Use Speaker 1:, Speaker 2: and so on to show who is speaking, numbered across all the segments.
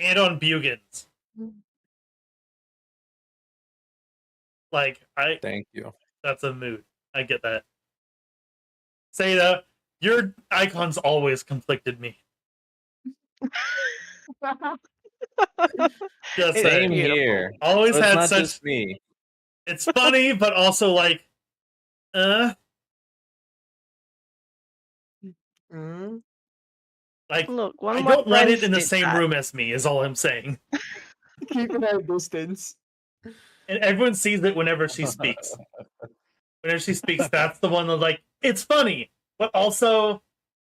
Speaker 1: and on Bugans. Like,
Speaker 2: Thank you.
Speaker 1: that's a mood. I get that. Seda, your icons always conflicted me. Just
Speaker 3: It's
Speaker 1: saying.
Speaker 2: Same here.
Speaker 1: Always
Speaker 2: So it's
Speaker 1: had
Speaker 2: not
Speaker 1: such.
Speaker 2: just me.
Speaker 1: It's funny, but also like,
Speaker 4: Mm.
Speaker 1: like
Speaker 3: Look, one
Speaker 1: I
Speaker 3: of my
Speaker 1: don't want it
Speaker 3: friends
Speaker 1: in the
Speaker 3: did
Speaker 1: same
Speaker 3: that.
Speaker 1: room as me. Is all I'm saying.
Speaker 4: Keep it at a distance.
Speaker 1: And everyone sees it whenever she speaks. Whenever she speaks, that's the one that like it's funny, but also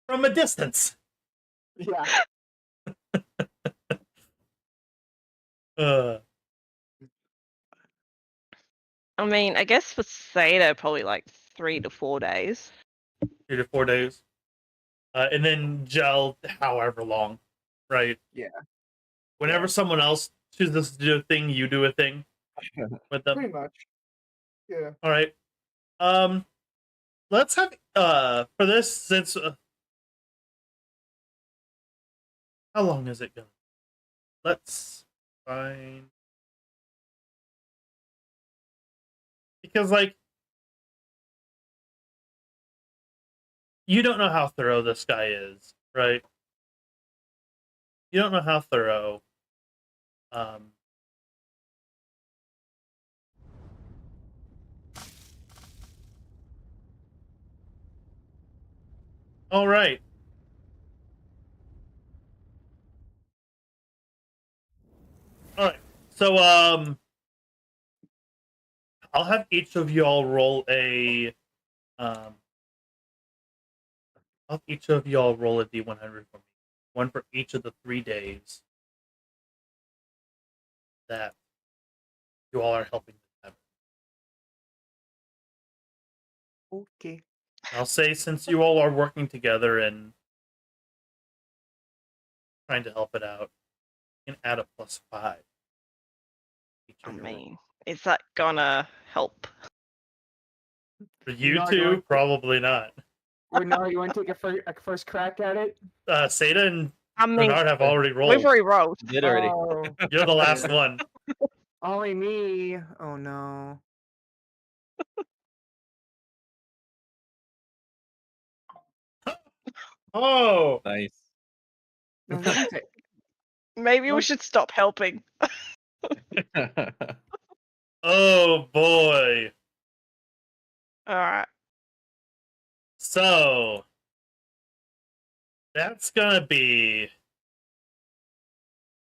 Speaker 1: from a distance.
Speaker 4: Yeah.
Speaker 3: I mean, I guess for Seda, probably like 3 to 4 days.
Speaker 1: 3 to 4 days, and then gel however long, right?
Speaker 4: Yeah.
Speaker 1: Whenever someone else chooses to do a thing, you do a thing with them.
Speaker 4: Pretty much. Yeah.
Speaker 1: All right. Let's have for this since how long is it gonna? Let's find because like you don't know how thorough this guy is, right? You don't know how thorough. All right. All right. So I'll have each of y'all roll a I'll have each of y'all roll a D100 for me. One for each of the 3 days that you all are helping them.
Speaker 4: Okay.
Speaker 1: I'll say since you all are working together and trying to help it out, you can add a +5.
Speaker 3: I mean, is that gonna help?
Speaker 1: For you
Speaker 4: No,
Speaker 1: two, probably not.
Speaker 4: Renard, you want to take a first crack at it?
Speaker 1: Seda and
Speaker 3: I mean,
Speaker 1: Bernard have already rolled.
Speaker 3: we've already rolled.
Speaker 2: Did already.
Speaker 4: Oh,
Speaker 1: You're the last one.
Speaker 4: only me. Oh no.
Speaker 1: Oh,
Speaker 2: Nice.
Speaker 4: No, that's it.
Speaker 3: Maybe we should stop helping.
Speaker 1: oh boy.
Speaker 3: All right.
Speaker 1: So that's gonna be.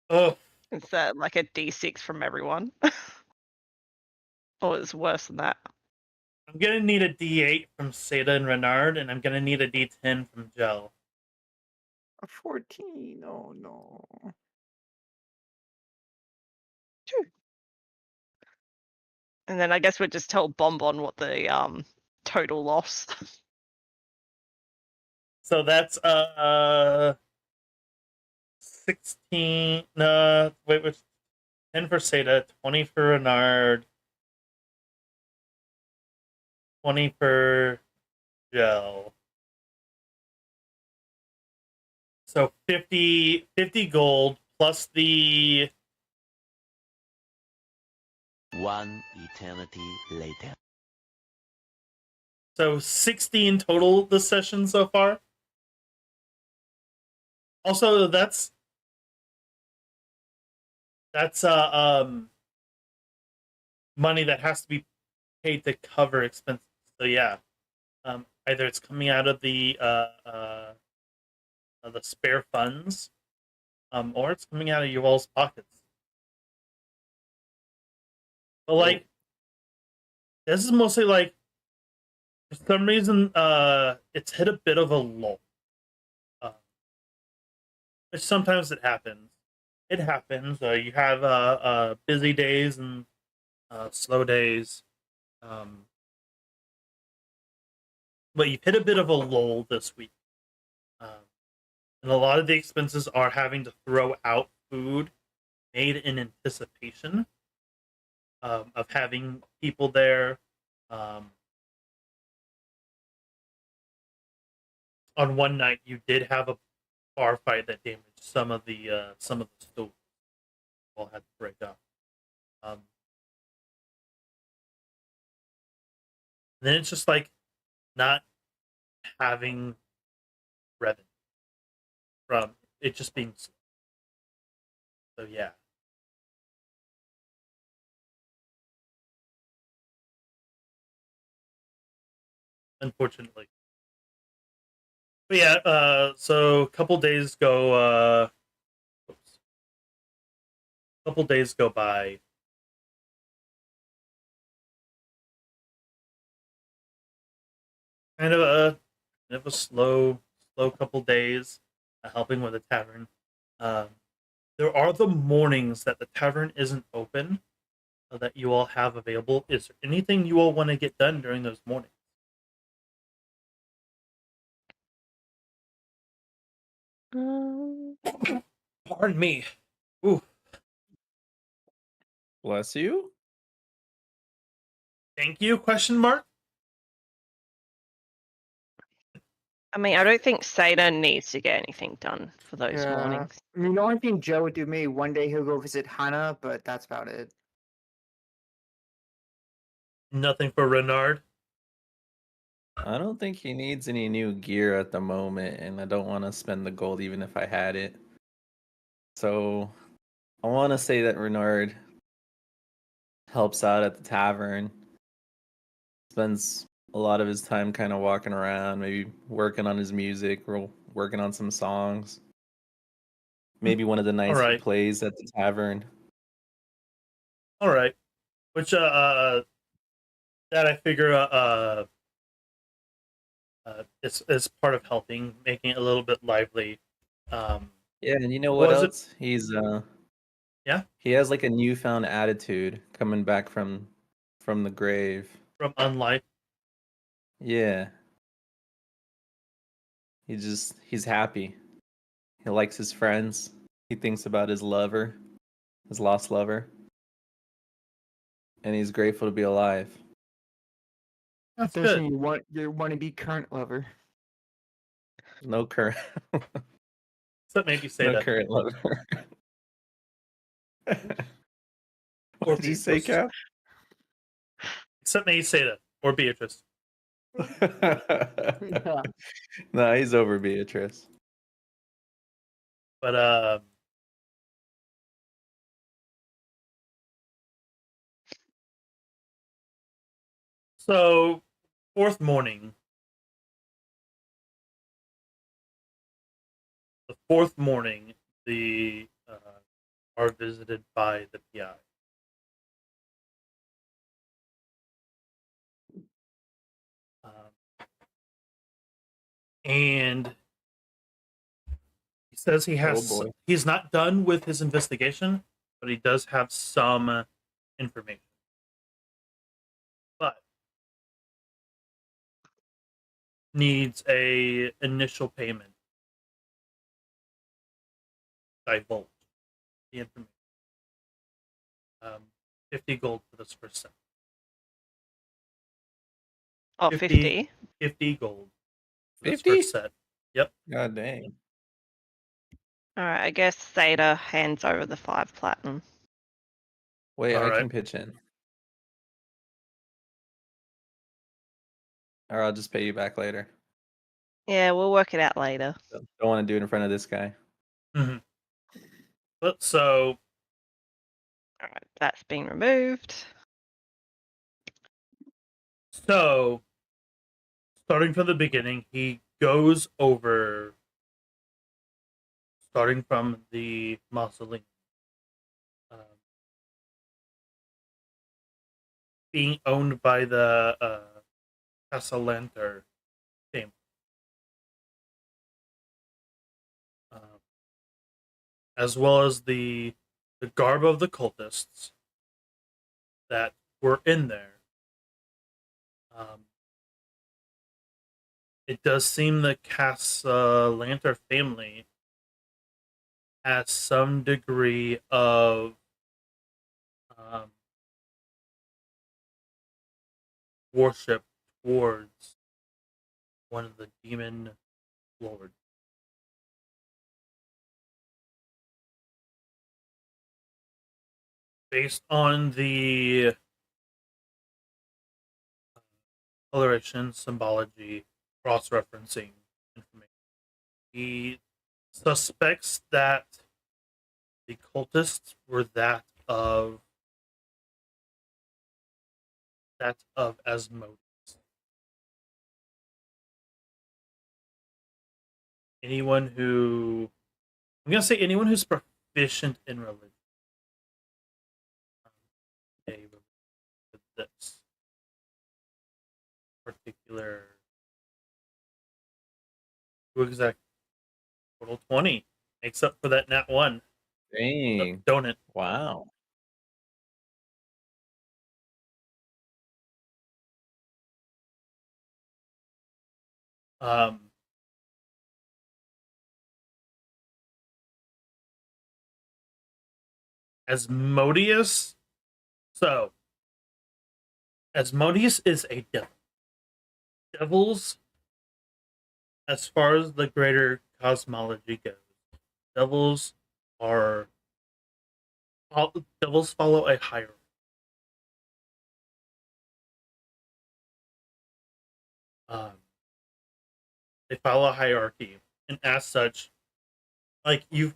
Speaker 1: Oh,
Speaker 3: Is that like a D6 from everyone? Or it's worse than that?
Speaker 1: I'm gonna need a D8 from Seda and Renard, and I'm gonna need a D10 from Gel.
Speaker 4: A 14. Oh no.
Speaker 3: Sure. And then I guess we'd just tell Bonbon what the total loss.
Speaker 1: So that's 16. Wait, 10 for Seda, 20 for Renard, 20 for Gel. So 50 gold plus the
Speaker 5: 1 eternity later.
Speaker 1: So 16 total this session so far. Also, that's money that has to be paid to cover expenses. So yeah, either it's coming out of the spare funds, or it's coming out of you all's pockets. But like, this is mostly like, for some reason, it's hit a bit of a lull. Which sometimes it happens. It happens. You have busy days and slow days. But you've hit a bit of a lull this week. And a lot of the expenses are having to throw out food made in anticipation of having people there. On one night, you did have a bar fight that damaged some of the stores. all had to break up. Then it's just like not having revenue from it just being slow. So yeah. Unfortunately. But yeah, so a couple days go couple days go by. Kind of a slow couple days, helping with the tavern. Um, there are the mornings that the tavern isn't open, that you all have available. Is there anything you all want to get done during those mornings?
Speaker 3: Um,
Speaker 1: Pardon me. Ooh,
Speaker 2: Bless you.
Speaker 1: thank you? Question mark.
Speaker 3: I mean, I don't think Sada needs to get anything done for those
Speaker 4: Yeah.
Speaker 3: mornings.
Speaker 4: I mean, the only thing Joe would do, maybe one day he'll go visit Hana, but that's about it.
Speaker 1: Nothing for Renard.
Speaker 2: I don't think he needs any new gear at the moment, and I don't want to spend the gold even if I had it. So I want to say that Renard helps out at the tavern, spends a lot of his time kind of walking around, maybe working on his music or working on some songs. Maybe one of the nights he
Speaker 1: right.
Speaker 2: plays at the tavern.
Speaker 1: All right. Which that I figure is part of helping, making it a little bit lively.
Speaker 2: Yeah, and you know
Speaker 1: what
Speaker 2: what
Speaker 1: was it?
Speaker 2: else? He's
Speaker 1: Yeah,
Speaker 2: he has like a newfound attitude coming back from the grave.
Speaker 1: from Unlife.
Speaker 2: Yeah. He's happy. He likes his friends. He thinks about his lover, his lost lover. And he's grateful to be alive.
Speaker 1: That's
Speaker 4: Doesn't
Speaker 1: good.
Speaker 4: he want your wannabe current lover?
Speaker 2: No current
Speaker 1: Except maybe
Speaker 2: no
Speaker 1: Seda
Speaker 2: current lover.
Speaker 1: or
Speaker 2: What did you say,
Speaker 1: Beatrice.
Speaker 2: Cap?
Speaker 1: Except maybe Seda or Beatrice.
Speaker 4: Yeah.
Speaker 2: No, he's over Beatrice.
Speaker 1: But so fourth morning. The fourth morning, the are visited by the PI. And he says
Speaker 2: Oh boy.
Speaker 1: he's not done with his investigation, but he does have some information. But needs a initial payment. Divulge the information. 50 gold for this first set.
Speaker 3: Oh, 50?
Speaker 1: 50 gold for this
Speaker 2: 50?
Speaker 1: first set. Yep.
Speaker 2: God dang.
Speaker 3: Alright, I guess Sada hands over the 5 platinum.
Speaker 2: Wait, I
Speaker 1: Alright.
Speaker 2: can pitch in. Or I'll just pay you back later.
Speaker 3: Yeah, we'll work it out later.
Speaker 2: Don't want to do it in front of this guy.
Speaker 1: Mm-hmm. But so
Speaker 3: Alright, that's been removed.
Speaker 1: So, starting from the beginning, he goes over, starting from the mausoleum, being owned by the Casalanter family, as well as the garb of the cultists that were in there. It does seem the Casalanter family has some degree of worship towards one of the demon lords. based on the coloration, symbology, cross-referencing information, he suspects that the cultists were that of Asmodeus. Anyone who I'm gonna say anyone who's proficient in religion. Okay, with this particular who exact total 20 makes up for that nat 1.
Speaker 2: Dang.
Speaker 1: Don't it?
Speaker 2: Wow.
Speaker 1: Um, Asmodeus. So, Asmodeus is a devil. Devils, as far as the greater cosmology goes, devils are devils follow a hierarchy. Um, they follow a hierarchy, and as such, like you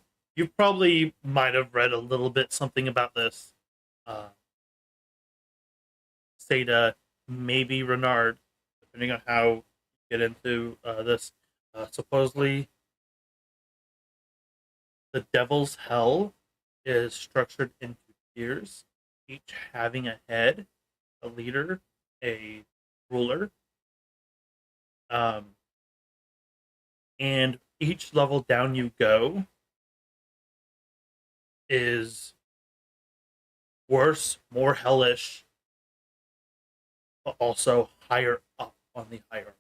Speaker 1: probably might have read a little bit something about this. Seda, maybe Renard, depending on how you get into this. Supposedly, the Devil's Hell is structured into tiers, each having a head, a leader, a ruler, and each level down you go is worse, more hellish, but also higher up on the hierarchy.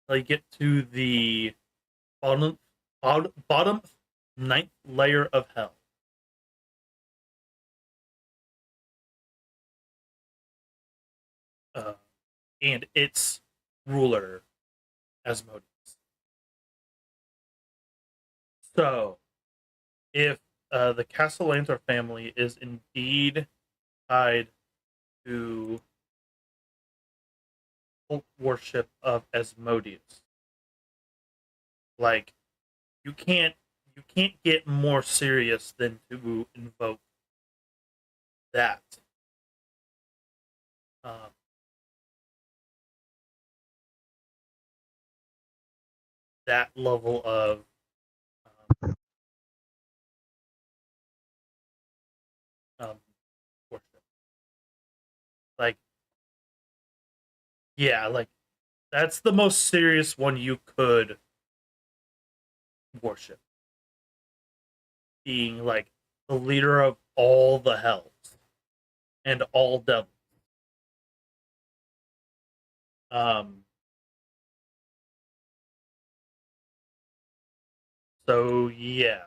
Speaker 1: So you get to the bottom ninth layer of hell. And its ruler, Asmodeus. So, if the Castellanter family is indeed tied to cult worship of Asmodeus, like you can't get more serious than to invoke that. Um, that level of worship. Like, yeah, like that's the most serious one you could worship. Being like the leader of all the hells and all devils. Um, so yeah,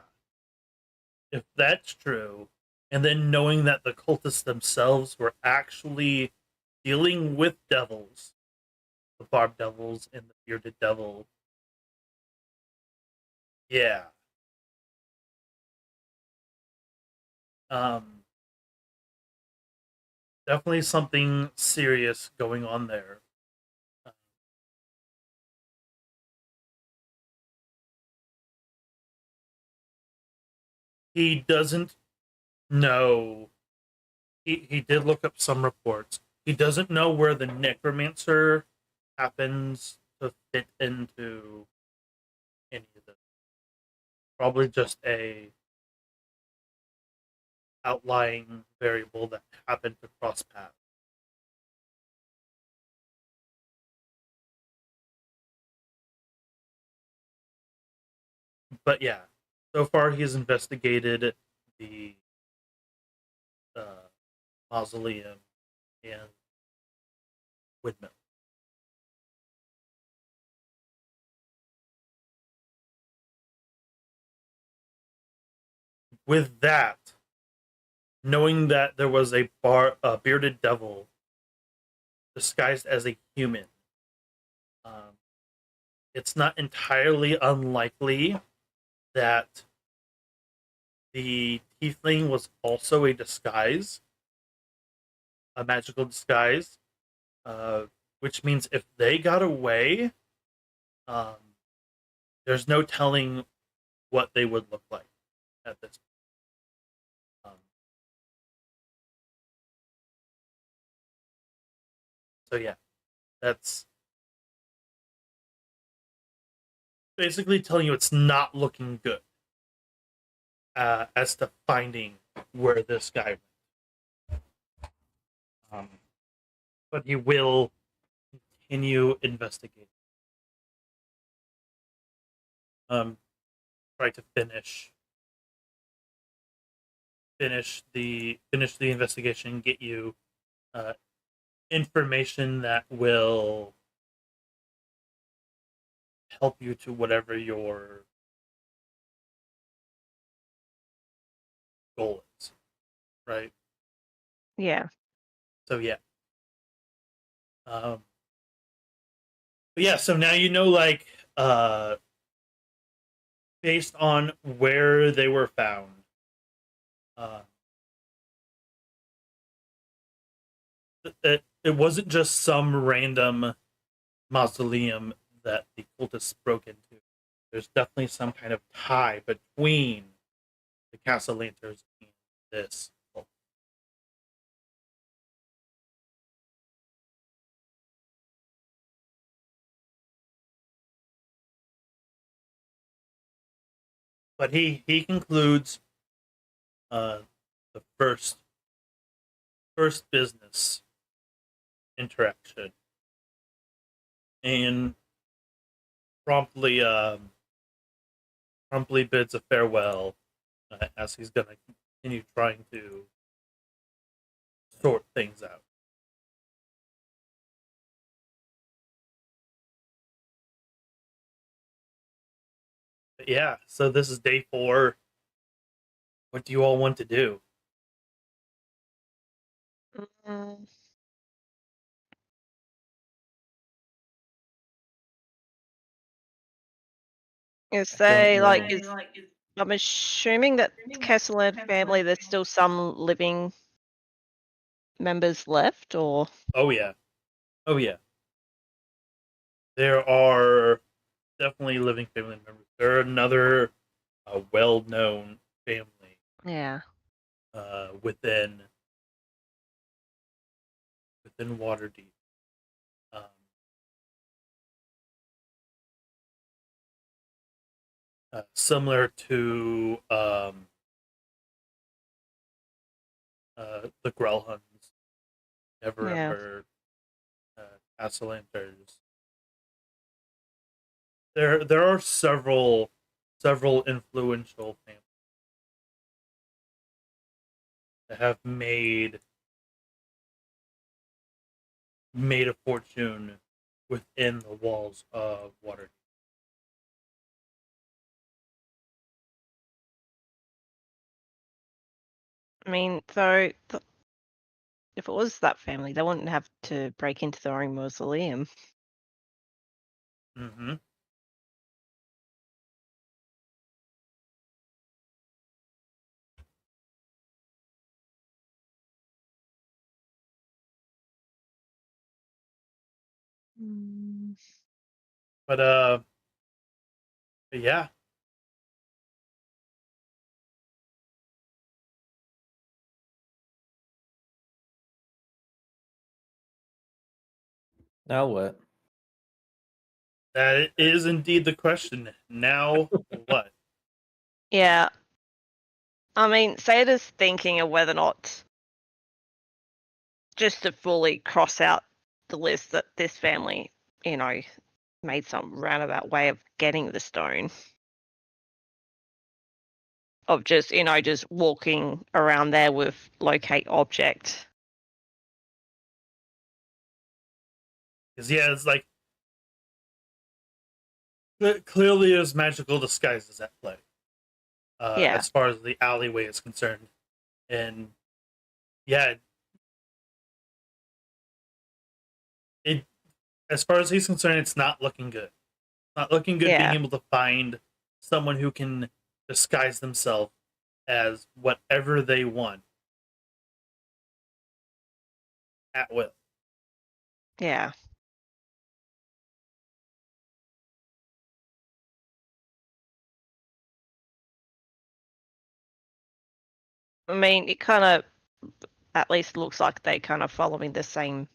Speaker 1: if that's true, and then knowing that the cultists themselves were actually dealing with devils, the barbed devils and the bearded devil, yeah. Um, definitely something serious going on there. He doesn't know. He did look up some reports. He doesn't know where the necromancer happens to fit into any of this. Probably just a outlying variable that happened to cross paths. But yeah, so far he's investigated the uh, mausoleum and windmill. With that, knowing that there was a bearded devil disguised as a human, um, it's not entirely unlikely that the tiefling was also a disguise, a magical disguise, which means if they got away, um, there's no telling what they would look like at this point. So yeah, that's basically telling you it's not looking good as to finding where this guy went. But he will continue investigating. Try to finish the investigation, get you information that will help you to whatever your goal is, right?
Speaker 3: Yeah.
Speaker 1: So yeah. But yeah, so now you know, like, based on where they were found, it wasn't just some random mausoleum that the cultists broke into. There's definitely some kind of tie between the Castle Lanterns and this cult. But he concludes the first business interaction and promptly bids a farewell as he's going to continue trying to sort things out. But yeah, so this is day 4. What do you all want to do?
Speaker 3: Mm. Is they like is I'm assuming that Castellan family there's still some living members left, or
Speaker 1: Oh yeah. There are definitely living family members. They're another well-known family
Speaker 3: yeah.
Speaker 1: within Waterdeep. Um, similar to the Grellhuns, Never
Speaker 3: Yeah.
Speaker 1: Ember, Assalanters. There are several influential families that have made a fortune within the walls of Waterdeep.
Speaker 3: I mean, though, if it was that family, they wouldn't have to break into their own mausoleum.
Speaker 1: Mm-hmm. But yeah.
Speaker 2: Now what?
Speaker 1: That is indeed the question. Now what?
Speaker 3: Yeah. I mean, Sada's thinking of whether or not just to fully cross out the list that this family, made some roundabout way of getting the stone. Of just, just walking around there with locate object.
Speaker 1: Because yeah, it's like clearly there's magical disguises at play.
Speaker 3: Yeah.
Speaker 1: As far as the alleyway is concerned, and yeah, it as far as he's concerned, it's not looking good. Not looking good
Speaker 3: Yeah.
Speaker 1: being able to find someone who can disguise themselves as whatever they want at will.
Speaker 3: Yeah. I mean, it kind of at least looks like they kind of following the same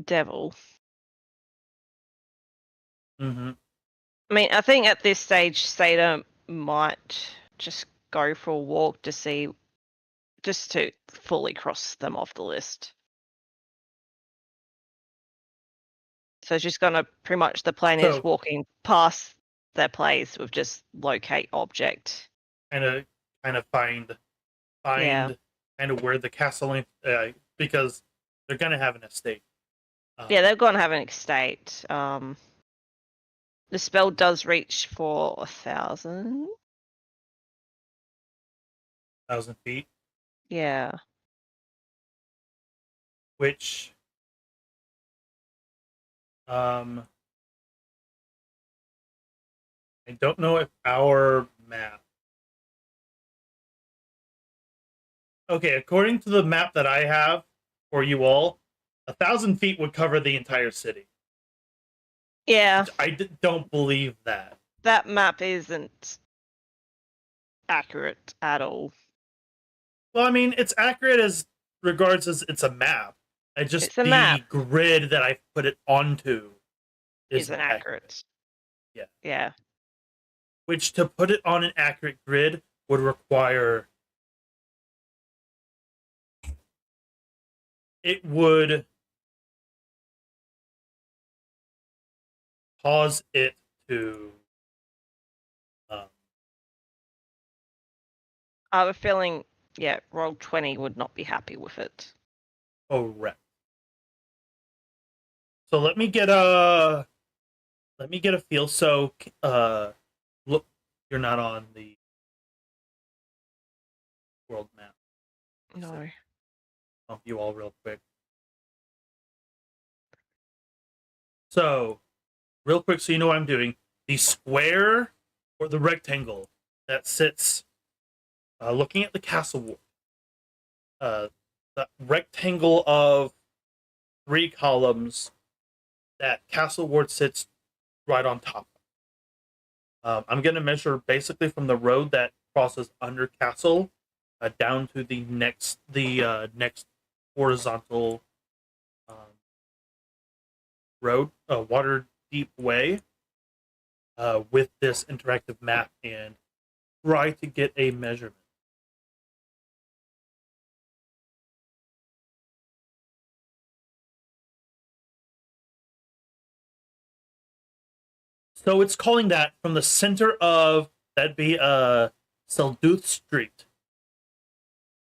Speaker 3: devil.
Speaker 1: Mm-hmm.
Speaker 3: I mean, I think at this stage, Sada might just go for a walk to see, just to fully cross them off the list. So she's gonna pretty much the plan is
Speaker 1: So-
Speaker 3: walking past their place with just locate object.
Speaker 1: Kind of find
Speaker 3: Yeah.
Speaker 1: kind of where the castle because they're gonna have an estate.
Speaker 3: Yeah, they're gonna have an estate. The spell does reach for 1,000.
Speaker 1: 1,000 feet,
Speaker 3: Yeah.
Speaker 1: which I don't know if our map. Okay, according to the map that I have for you all, 1,000 feet would cover the entire city.
Speaker 3: Yeah.
Speaker 1: Don't believe that.
Speaker 3: That map isn't accurate at all.
Speaker 1: Well, I mean, it's accurate as regards as it's a map.
Speaker 3: It's a
Speaker 1: the
Speaker 3: map.
Speaker 1: grid that I put it onto
Speaker 3: Isn't accurate.
Speaker 1: Yeah.
Speaker 3: Yeah.
Speaker 1: Which to put it on an accurate grid would require it would cause it to
Speaker 3: I have a feeling, yeah, Roll20 would not be happy with it.
Speaker 1: correct. So let me get a feel. So look, you're not on the world map.
Speaker 3: No.
Speaker 1: Bump you all real quick. So, real quick, so you know what I'm doing. The square or the rectangle that sits looking at the castle wall. The rectangle of 3 columns that castle ward sits right on top. I'm going to measure basically from the road that crosses under castle down to the next horizontal road, water deep way, with this interactive map and try to get a measurement. So it's calling that from the center of that'd be Selduth Street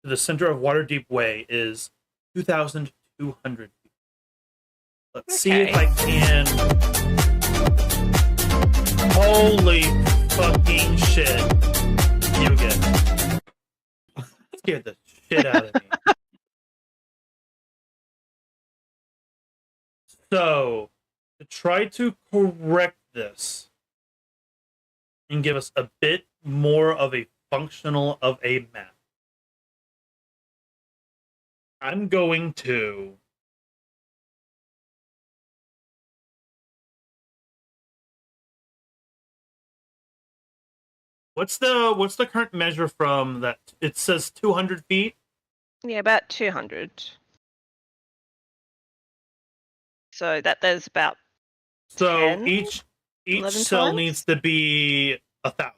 Speaker 1: to the center of Waterdeep Way is 2,200 feet. Let's see if I can. Holy fucking shit! You get scared the shit out of me. So to try to correct this and give us a bit more of a functional of a map, I'm going to what's the current measure from that? It says 200 feet.
Speaker 3: Yeah, about 200. So there's about
Speaker 1: So
Speaker 3: 10,
Speaker 1: each
Speaker 3: 11
Speaker 1: cell
Speaker 3: times?
Speaker 1: needs to be 1,000.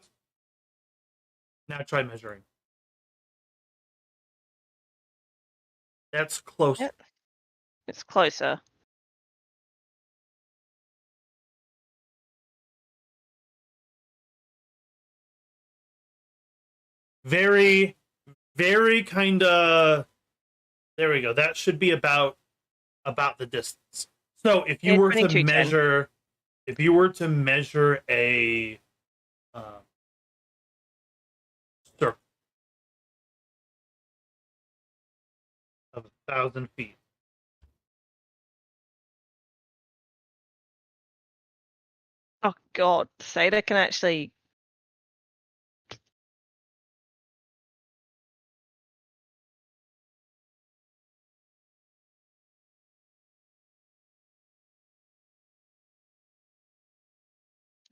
Speaker 1: Now try measuring. That's close.
Speaker 3: Yep. It's closer.
Speaker 1: Very, very kind of. There we go. That should be about the distance. So if you
Speaker 3: Yeah,
Speaker 1: were to
Speaker 3: 2210.
Speaker 1: measure, if you were to measure a circle of 1,000 feet,
Speaker 3: Oh god, Sada can actually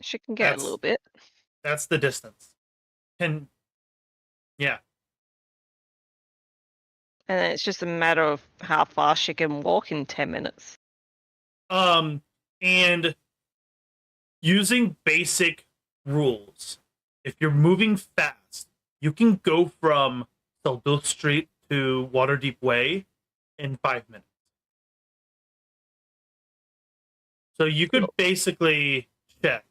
Speaker 3: She can get a little bit.
Speaker 1: That's the distance. And yeah.
Speaker 3: And then it's just a matter of how fast she can walk in 10 minutes.
Speaker 1: And using basic rules, if you're moving fast, you can go from Saldus Street to Waterdeep Way in 5 minutes. So you could basically check.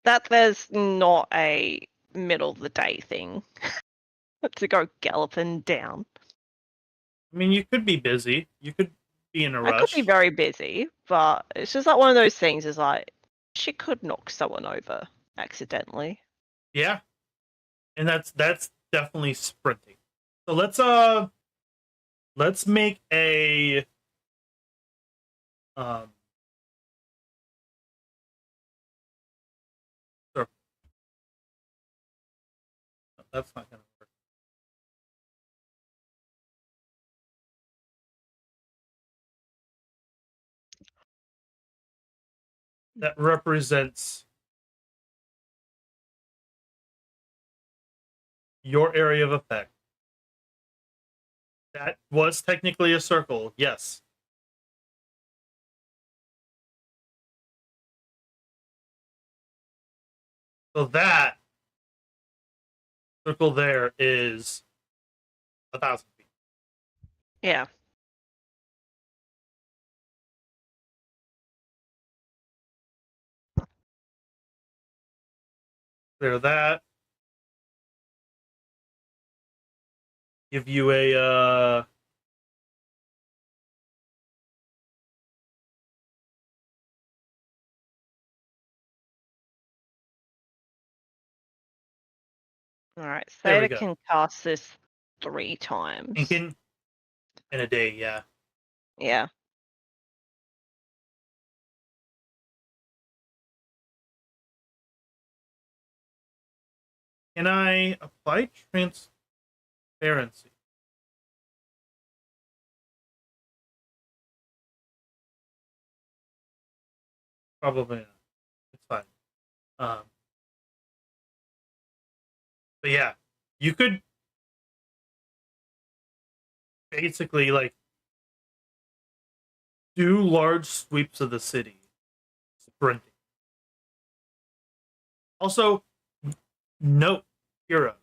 Speaker 3: That there's not a middle of the day thing to go galloping down.
Speaker 1: I mean, you could be busy. You could be in a
Speaker 3: I
Speaker 1: rush.
Speaker 3: could be very busy, but it's just like one of those things is like, she could knock someone over accidentally.
Speaker 1: Yeah. And that's definitely sprinting. So let's make a circle. No, that's not gonna work. That represents your area of effect. That was technically a circle, yes. So that circle there is 1,000 feet.
Speaker 3: Yeah.
Speaker 1: Clear that. Give you a
Speaker 3: Alright,
Speaker 1: There we
Speaker 3: Theta
Speaker 1: go.
Speaker 3: can cast this 3 times.
Speaker 1: in a day, yeah.
Speaker 3: Yeah.
Speaker 1: Can I apply transparency? Probably not. It's fine. But yeah, you could basically like do large sweeps of the city sprinting. Also, note, Kira,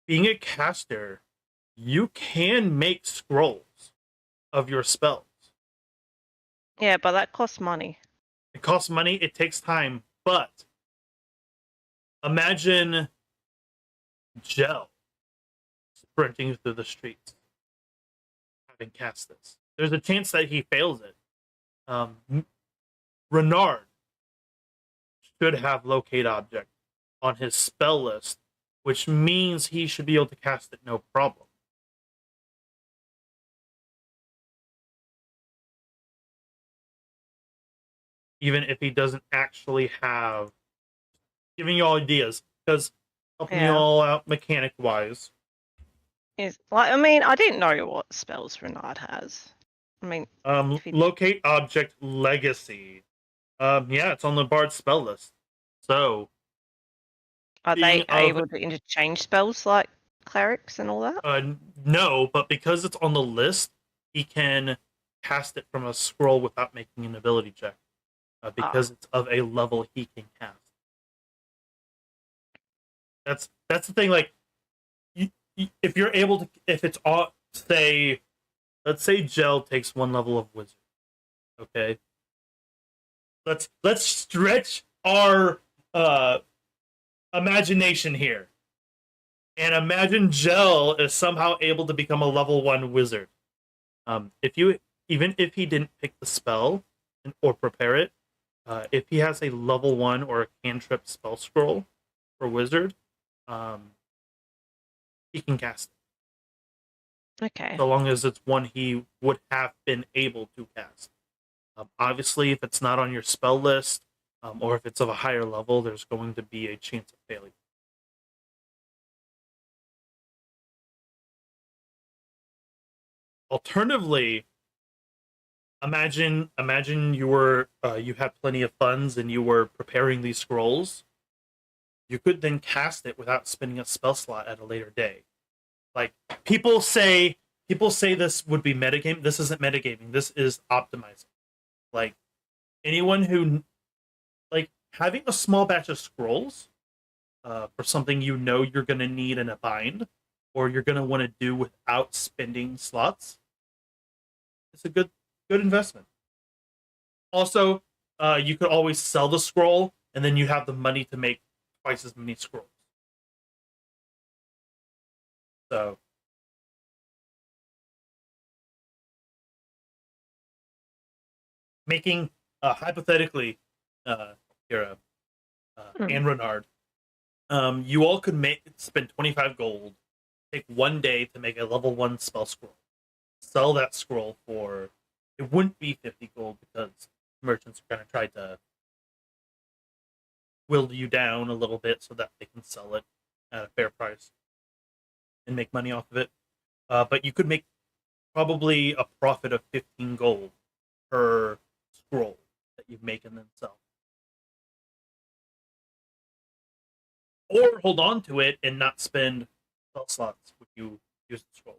Speaker 1: being a caster, you can make scrolls of your spells.
Speaker 3: Yeah, but that costs money.
Speaker 1: It costs money, it takes time, but imagine Gel sprinting through the streets, having cast this. There's a chance that he fails it. Renard should have locate object on his spell list, which means he should be able to cast it no problem. Even if he doesn't actually have, giving you all ideas, because helping you all out mechanic wise.
Speaker 3: Is like, I mean, I didn't know what spells Renard has. I mean,
Speaker 1: locate object legacy. Yeah, it's on the bard spell list. So
Speaker 3: are they able to interchange spells like clerics and all that?
Speaker 1: No, but because it's on the list, he can cast it from a scroll without making an ability check. Because it's of a level he can cast. That's the thing. Like, if you're able to, if it's all, say, let's say Gel takes 1 level of wizard. Okay. Let's stretch our imagination here, and imagine Gel is somehow able to become a level 1 wizard. Even if he didn't pick the spell or prepare it, if he has a level 1 or a cantrip spell scroll for wizard, he can cast it.
Speaker 3: Okay.
Speaker 1: So long as it's one he would have been able to cast. Obviously, if it's not on your spell list, or if it's of a higher level, there's going to be a chance of failure. Alternatively, imagine you were you had plenty of funds and you were preparing these scrolls. You could then cast it without spending a spell slot at a later day. Like people say this would be metagame. This isn't metagaming. This is optimizing. Like anyone who like having a small batch of scrolls for something you know you're going to need in a bind or you're going to want to do without spending slots. It's a good investment. Also, you could always sell the scroll and then you have the money to make twice as many scrolls. So making hypothetically, Kira and Renard, you all could spend 25 gold, take 1 day to make a level 1 spell scroll, sell that scroll for, it wouldn't be 50 gold because merchants are going to try to will you down a little bit so that they can sell it at a fair price and make money off of it. But you could make probably a profit of 15 gold per scroll that you make and then sell. Or hold on to it and not spend spell slots when you use the scroll.